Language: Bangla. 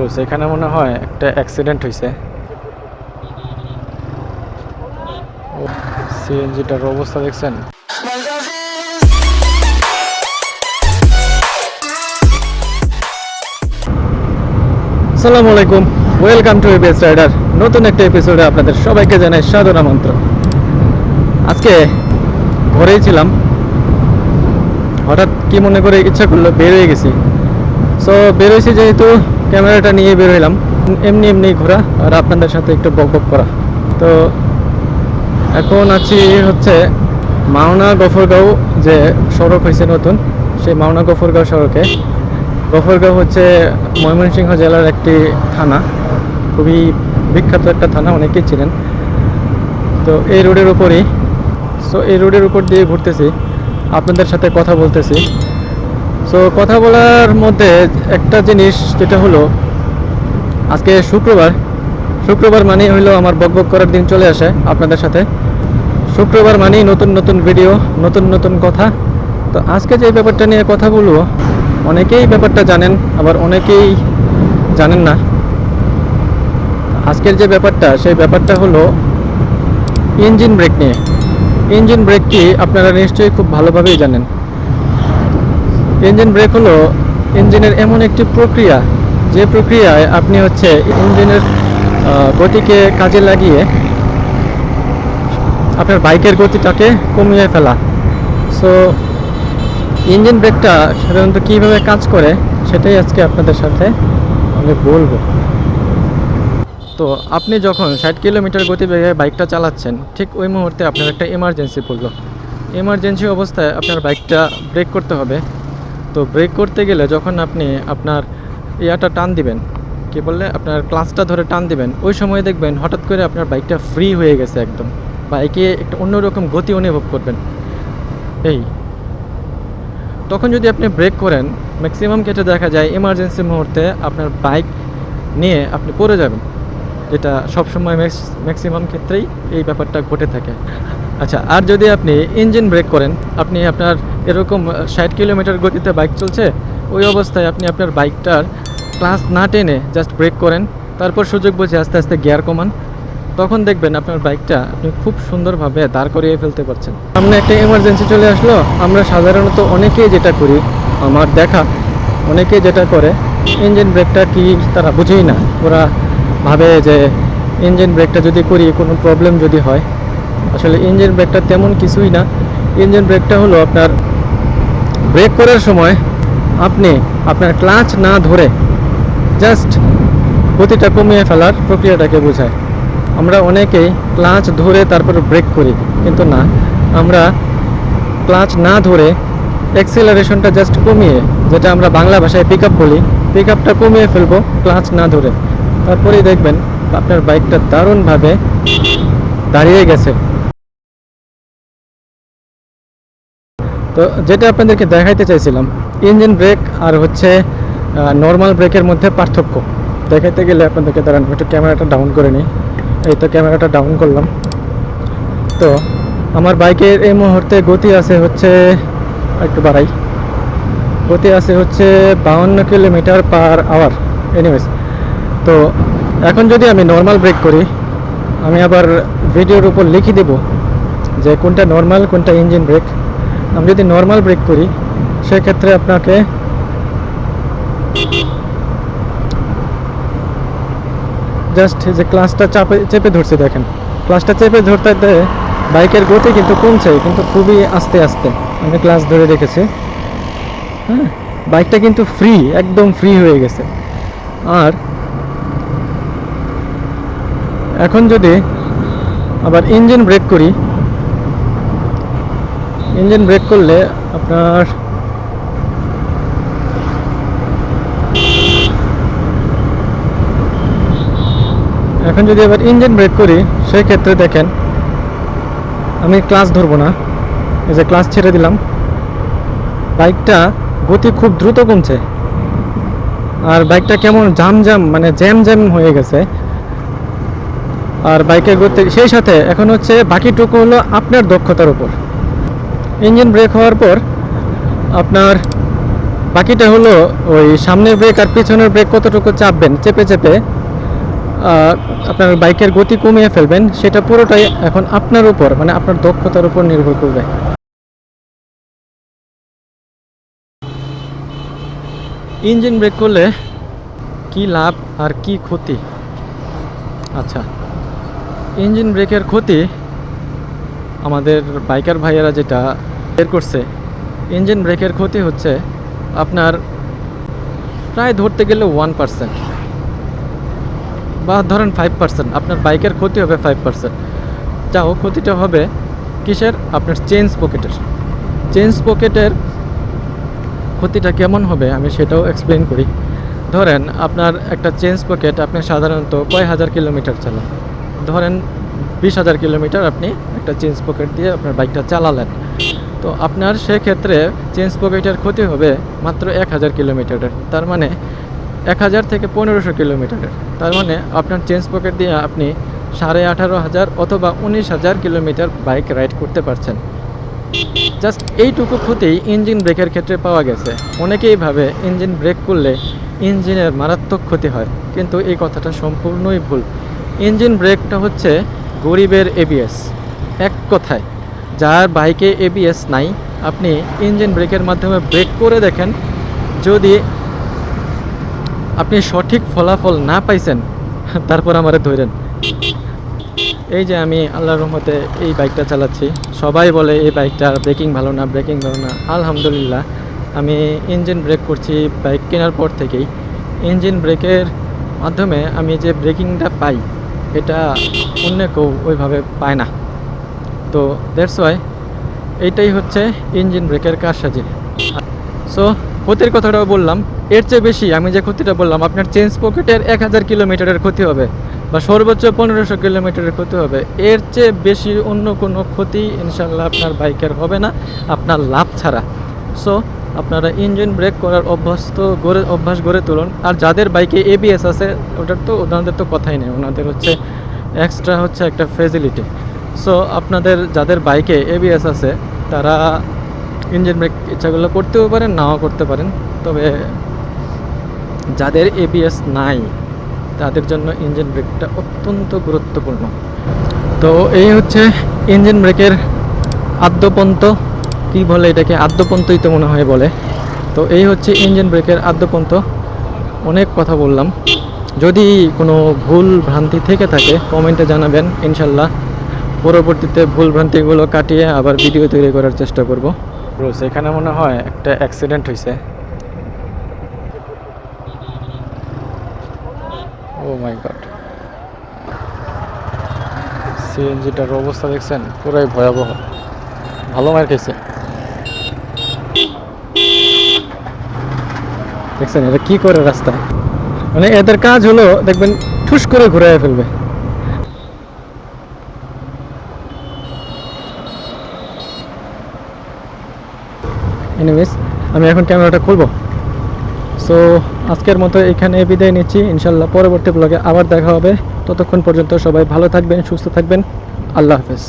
বলছে এখানে মনে হয় একটা অ্যাক্সিডেন্ট হয়েছে। সিএনজিটার অবস্থা দেখছেন? আসসালামু আলাইকুম, ওয়েলকাম টু এবিএস রাইডার। নতুন একটা এপিসোডে আপনাদের সবাইকে জানাই সাদর আমন্ত্রণ। আজকে ঘরেই ছিলাম, হঠাৎ কি মনে করে ইচ্ছা করলো বের হয়ে গেছি। সো বের হয়েছি যেহেতু ক্যামেরাটা নিয়ে বের হইলাম, এমনি এমনি ঘোরা আর আপনাদের সাথে একটু বকবক করা। তো এখন আছি হচ্ছে মাওনা গফরগাঁও যে সড়ক হয়েছে নতুন, সেই মাওনা গফরগাঁও সড়কে। গফরগাঁও হচ্ছে ময়মনসিংহ জেলার একটি থানা, খুবই বিখ্যাত একটা থানা, অনেকেই ছিলেন। তো এই রোডের উপরেই, এই রোডের উপর দিয়ে ঘুরতেছি, আপনাদের সাথে কথা বলতেছি। সো কথা বলার মধ্যে একটা জিনিস যেটা হলো, আজকে শুক্রবার মানেই হইলো আমার বকবক করার দিন চলে আসে আপনাদের সাথে। শুক্রবার মানেই নতুন নতুন ভিডিও, নতুন নতুন কথা। তো আজকে যে ব্যাপারটা নিয়ে কথা বলবো, অনেকেই ব্যাপারটা জানেন, আবার অনেকেই জানেন না। আজকের যে ব্যাপারটা, সেই ব্যাপারটা হলো ইঞ্জিন ব্রেক নিয়ে। ইঞ্জিন ব্রেক কি আপনারা নিশ্চয়ই খুব ভালোভাবেই জানেন। ইঞ্জিন ব্রেক হলো ইঞ্জিনের এমন একটি প্রক্রিয়া, যে প্রক্রিয়ায় আপনি হচ্ছে ইঞ্জিনের গতিকে কাজে লাগিয়ে আপনার বাইকের গতিটাকে কমিয়ে ফেলা। সো ইঞ্জিন ব্রেকটা সাধারণত কীভাবে কাজ করে সেটাই আজকে আপনাদের সাথে আমি বলবো। তো আপনি যখন 60 কিলোমিটার গতিবেগে বাইকটা চালাচ্ছেন, ঠিক ওই মুহূর্তে আপনার একটা এমার্জেন্সি পড়লো। এমার্জেন্সি অবস্থায় আপনার বাইকটা ব্রেক করতে হবে। তো ব্রেক করতে গেলে যখন আপনি আপনার ইয়াটা টান দিবেন, কি বললে, আপনার ক্লাচটা ধরে টান দিবেন, ওই সময় দেখবেন হঠাৎ করে আপনার বাইকটা ফ্রি হয়ে গেছে একদম। বাইকে একটা অন্যরকম গতি অনুভব করবেন। তখন যদি আপনি ব্রেক করেন, ম্যাক্সিমাম ক্ষেত্রে দেখা যায় এমার্জেন্সি মুহূর্তে আপনার বাইক নিয়ে আপনি পড়ে যাবেন, যেটা সবসময় ম্যাক্সিমাম ক্ষেত্রেই এই ব্যাপারটা ঘটে থাকে। আচ্ছা, আর যদি আপনি ইঞ্জিন ব্রেক করেন, আপনি আপনার এরকম 60 কিলোমিটার গতিতে বাইক চলছে, ওই অবস্থায় আপনি আপনার বাইকটার ক্লাচ না টেনে জাস্ট ব্রেক করেন, তারপর সুযোগ বুঝে আস্তে আস্তে গিয়ার কমান, তখন দেখবেন আপনার বাইকটা আপনি খুব সুন্দরভাবে দাঁড় করিয়ে ফেলতে পারছেন। সামনে একটা এমার্জেন্সি চলে আসলো, আমরা সাধারণত অনেকেই যেটা করি, আমার দেখা অনেকেই যেটা করে, ইঞ্জিন ব্রেকটা কি তারা বুঝেই না। ওরা ভাবে যে ইঞ্জিন ব্রেকটা যদি করি কোনো প্রবলেম যদি হয়, আসলে ইঞ্জিন ব্রেকটা তেমন কিছুই না। ইঞ্জিন ব্রেকটা হলো আপনার ব্রেক করার সময় আপনি আপনার ক্লাচ না ধরে জাস্ট গতিটা কমিয়ে ফেলার প্রক্রিয়াটাকে বোঝায়। আমরা অনেকেই ক্লাচ ধরে তারপর ব্রেক করি, কিন্তু না, আমরা ক্লাচ না ধরে অ্যাক্সেলারেশনটা জাস্ট কমিয়ে, যেটা আমরা বাংলা ভাষায় পিক আপ বলি, পিক আপটা কমিয়ে ফেলবো ক্লাচ না ধরে। তারপরেই দেখবেন আপনার বাইকটা দারুণভাবে দাঁড়িয়ে গেছে। তো যেটা আপনাদেরকে দেখাইতে চাইছিলাম, ইঞ্জিন ব্রেক আর হচ্ছে নর্মাল ব্রেকের মধ্যে পার্থক্য দেখাইতে গেলে আপনাদেরকে দাঁড়ান, একটু ক্যামেরাটা ডাউন করে নিই। এই তো ক্যামেরাটা ডাউন করলাম। তো আমার বাইকের এই মুহূর্তে গতি আছে হচ্ছে, একটু বাড়াই, গতি আছে হচ্ছে 52 কিলোমিটার পার আওয়ার। এনিওয়েজ, তো এখন যদি আমি নর্মাল ব্রেক করি, আমি আবার ভিডিওর উপর লিখে দেব যে কোনটা নর্মাল কোনটা ইঞ্জিন ব্রেক। আমি যদি নর্মাল ব্রেক করি, সেক্ষেত্রে আপনাকে জাস্ট যে ক্লাচটা চেপে ধরছে, দেখেন ক্লাচটা চেপে ধরতে বাইকের গতি কিন্তু কমছে, কিন্তু খুবই আস্তে আস্তে আমি ক্লাচ ধরে রেখেছি। হ্যাঁ, বাইকটা কিন্তু ফ্রি, একদম ফ্রি হয়ে গেছে। আর এখন যদি আবার ইঞ্জিন ব্রেক করি, ইঞ্জিন ব্রেক করলে আপনার এখন যদি আবার ইঞ্জিন ব্রেক করি, সেই ক্ষেত্রে দেখেন আমি ক্লাচ ধরবো না, এই যে ক্লাচ ছেড়ে দিলাম, বাইকটা গতি খুব দ্রুত কমছে। আর বাইকটা কেমন মানে জ্যাম হয়ে গেছে। আর বাইকের গতি সেই সাথে এখন হচ্ছে বাকিটুকু হলো আপনার দক্ষতার উপর। ইঞ্জিন ব্রেক হওয়ার পর আপনার বাকিটা হলো ওই সামনের ব্রেক আর পিছনের ব্রেক কতটুকু চাপবেন, চেপে চেপে আপনার বাইকের গতি কমিয়ে ফেলবেন, সেটা পুরোটাই এখন আপনার উপর, মানে আপনার দক্ষতার উপর নির্ভর করবে। ইঞ্জিন ব্রেক করলে কি লাভ আর কি ক্ষতি? আচ্ছা, ইঞ্জিন ব্রেকের ক্ষতি আমাদের বাইকার ভাইয়েরা যেটা বের করছে, ইঞ্জিন ব্রেকের ক্ষতি হচ্ছে আপনার প্রায় ধরতে গেলে 1%, বা ধরেন 5%, আপনার বাইকের ক্ষতি হবে 5%। যাও, ক্ষতিটা হবে কিসের? আপনার চেঞ্জ পকেটের ক্ষতিটা কেমন হবে আমি সেটাও এক্সপ্লেন করি। ধরেন আপনার একটা চেঞ্জ পকেট, আপনি সাধারণত কয় হাজার কিলোমিটার চালান, ধরেন 20,000 কিলোমিটার আপনি একটা চেঞ্জ পকেট দিয়ে আপনার বাইকটা চালালেন, তো আপনার সেক্ষেত্রে চেঞ্জ পকেটের ক্ষতি হবে মাত্র 1,000 কিলোমিটারের। তার মানে 1,000 থেকে 1,500 কিলোমিটারের। তার মানে আপনার চেঞ্জ পকেট দিয়ে আপনি 18,500 অথবা 19,000 কিলোমিটার বাইক রাইড করতে পারছেন। জাস্ট এইটুকু ক্ষতি ইঞ্জিন ব্রেকের ক্ষেত্রে পাওয়া গেছে। অনেকেই ভাবে ইঞ্জিন ব্রেক করলে ইঞ্জিনের মারাত্মক ক্ষতি হয়, কিন্তু এই কথাটা সম্পূর্ণই ভুল। ইঞ্জিন ব্রেকটা হচ্ছে গরিবের এবিএস। এক কথায়, যার বাইকে এবিএস নাই, আপনি ইঞ্জিন ব্রেকের মাধ্যমে ব্রেক করে দেখেন, যদি আপনি সঠিক ফলাফল না পাইছেন, তারপর আমারে ধরেন। এই যে আমি আল্লাহর রহমতে এই বাইকটা চালাচ্ছি, সবাই বলে এই বাইকটার ব্রেকিং ভালো না, ব্রেকিং ভালো না। আলহামদুলিল্লাহ, আমি ইঞ্জিন ব্রেক করছি বাইক কেনার পর থেকেই। ইঞ্জিন ব্রেকের মাধ্যমে আমি যে ব্রেকিংটা পাই, এটা অন্য কেউ ওইভাবে পায় না। তো দ্যাটস ওয়াই এইটাই হচ্ছে ইঞ্জিন ব্রেকের কারসাজি। সো ক্ষতির কথাটাও বললাম, এর চেয়ে বেশি আমি যে ক্ষতিটা বললাম, আপনার চেঞ্জ পকেটের 1,000 কিলোমিটারের ক্ষতি হবে, বা সর্বোচ্চ 1,500 কিলোমিটারের ক্ষতি হবে। এর চেয়ে বেশি অন্য কোনো ক্ষতি ইনশাল্লাহ আপনার বাইকের হবে না, আপনার লাভ ছাড়া। সো আপনারা ইঞ্জিন ব্রেক করার অভ্যাস গড়ে তুলুন। আর যাদের বাইকে এবিএস আছে, ওনাদের তো কথাই নেই, ওনাদের হচ্ছে এক্সট্রা হচ্ছে একটা ফেসিলিটি। সো আপনাদের যাদের বাইকে এবিএস আছে, তারা ইঞ্জিন ব্রেক ইচ্ছাগুলো করতেও পারেন, নাও করতে পারেন। তবে যাদের এবিএস নাই, তাদের জন্য ইঞ্জিন ব্রেকটা অত্যন্ত গুরুত্বপূর্ণ। তো এই হচ্ছে ইঞ্জিন ব্রেকের আদ্যপন্ত, কি বলে এটাকে, আদ্যপন্তই তো মনে হয় বলে। তো এই হচ্ছে ইঞ্জিন ব্রেকের আদ্যপন্ত। অনেক কথা বললাম, যদি কোনো ভুল ভ্রান্তি থেকে থাকে কমেন্টে জানাবেন, ইনশাল্লাহ পরবর্তীতে ভুল ভ্রান্তিগুলো কাটিয়ে আবার ভিডিও তৈরি করার চেষ্টা করব। রোজ এখানে মনে হয় একটা অ্যাক্সিডেন্ট হয়েছে। ও মাই গড, সিএনজিটার অবস্থা দেখছেন, পুরাই ভয়াবহ, ভালো মার খেয়েছে। দেখছেন এটা কি করে রাস্তায়, মানে এদের কাজ হলো দেখবেন ঠুস করে ঘুরাইয়া ফেলবে। এনিওয়েজ, আমি এখন ক্যামেরাটা খুলবো। সো আজকের মতো এখানে বিদায় নিচ্ছি, ইনশাল্লাহ পরবর্তী ব্লগে আবার দেখা হবে। ততক্ষণ পর্যন্ত সবাই ভালো থাকবেন, সুস্থ থাকবেন। আল্লাহ হাফেজ।